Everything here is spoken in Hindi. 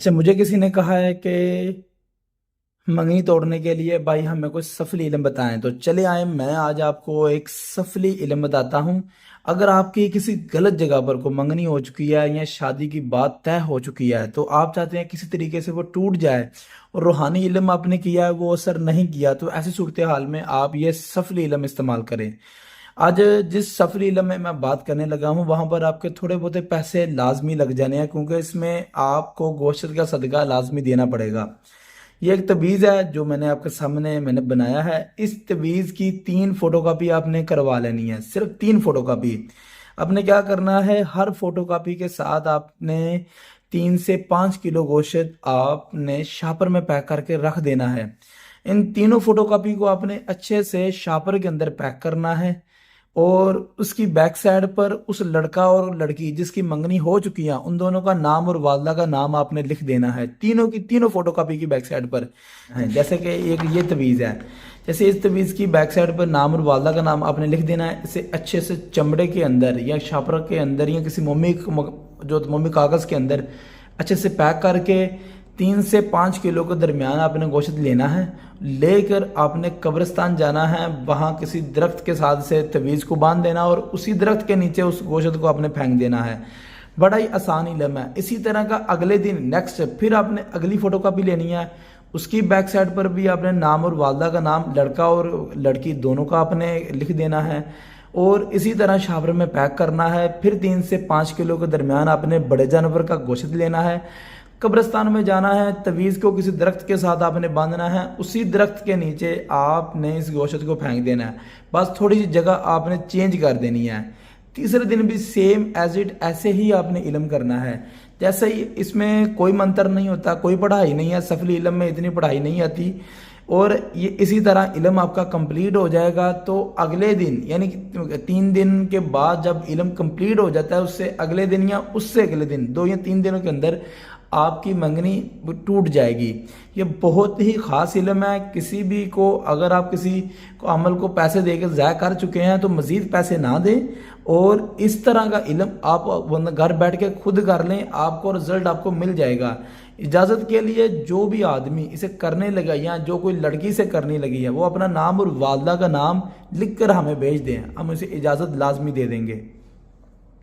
अच्छा, मुझे किसी ने कहा है कि मंगनी तोड़ने के लिए भाई हमें कुछ सफली इल्म बताएं। तो चले आए, मैं आज आपको एक सफली इल्म बताता हूं। अगर आपकी किसी गलत जगह पर को मंगनी हो चुकी है या शादी की बात तय हो चुकी है, तो आप चाहते हैं किसी तरीके से वो टूट जाए और रूहानी इल्म आपने किया है वो असर नहीं किया, तो ऐसी सूरत हाल में आप ये सफली इल्म इस्तेमाल करें। आज जिस सफरी इल्म में मैं बात करने लगा हूँ वहां पर आपके थोड़े बहुत पैसे लाजमी लग जाने हैं, क्योंकि इसमें आपको गोश्त का सदका लाजमी देना पड़ेगा। ये एक तवीज़ है जो मैंने बनाया है। इस तवीज़ की 3 फोटोकॉपी आपने करवा लेनी है, सिर्फ 3 फोटोकॉपी। आपने क्या करना है, हर फोटोकॉपी के साथ आपने 3 से 5 किलो गोश्त आपने शापर में पैक करके रख देना है। इन तीनों फोटोकॉपी को आपने अच्छे से शापर के अंदर पैक करना है और उसकी बैक साइड पर उस लड़का और लड़की जिसकी मंगनी हो चुकी है उन दोनों का नाम और वालदा का नाम आपने लिख देना है, तीनों की तीनों फोटोकॉपी की बैक साइड पर है। जैसे कि एक ये तवीज़ है, जैसे इस तवीज़ की बैक साइड पर नाम और वालदा का नाम आपने लिख देना है। इसे अच्छे से चमड़े के अंदर या शापर के अंदर या किसी मोमी कागज़ के अंदर अच्छे से पैक करके 3 से 5 किलो के दरमियान आपने गोश्त लेना है। लेकर आपने कब्रिस्तान जाना है, वहाँ किसी दरख्त के साथ से तवीज़ को बांध देना और उसी दरख्त के नीचे उस गोश्त को आपने फेंक देना है। बड़ा ही आसान इल्म है। इसी तरह का अगले दिन नेक्स्ट फिर आपने अगली फ़ोटोकॉपी लेनी है। उसकी बैक साइड पर भी आपने नाम और वालदा का नाम, लड़का और लड़की दोनों का आपने लिख देना है और इसी तरह शावर में पैक करना है। फिर 3 से 5 किलो के दरमियान आपने बड़े जानवर का गोश्त लेना है, कब्रिस्तान में जाना है, तवीज़ को किसी दरख्त के साथ आपने बांधना है, उसी दरख्त के नीचे आपने इस गोश्त को फेंक देना है। बस थोड़ी सी जगह आपने चेंज कर देनी है। तीसरे दिन भी सेम एज इट ऐसे ही आपने इल्म करना है। जैसे ही इसमें कोई मंत्र नहीं होता, कोई पढ़ाई नहीं है, सफली इल्म में इतनी पढ़ाई नहीं आती और ये इसी तरह इल्म आपका कंप्लीट हो जाएगा। तो अगले दिन यानी कि 3 दिन के बाद जब इल्म कंप्लीट हो जाता है, उससे अगले दिन या उससे अगले दिन 2 या 3 दिनों के अंदर आपकी मंगनी टूट जाएगी। ये बहुत ही ख़ास इल्म है। किसी भी को, अगर आप किसी को अमल को पैसे देकर ज़ाया कर चुके हैं तो मज़ीद पैसे ना दें और इस तरह का इल्म आप घर बैठ के खुद कर लें, आपको रिजल्ट आपको मिल जाएगा। इजाज़त के लिए जो भी आदमी इसे करने लगा या जो कोई लड़की से करने लगी है वो अपना नाम और वालदा का नाम लिख कर हमें भेज दें, हम उसे इजाज़त लाजमी दे देंगे।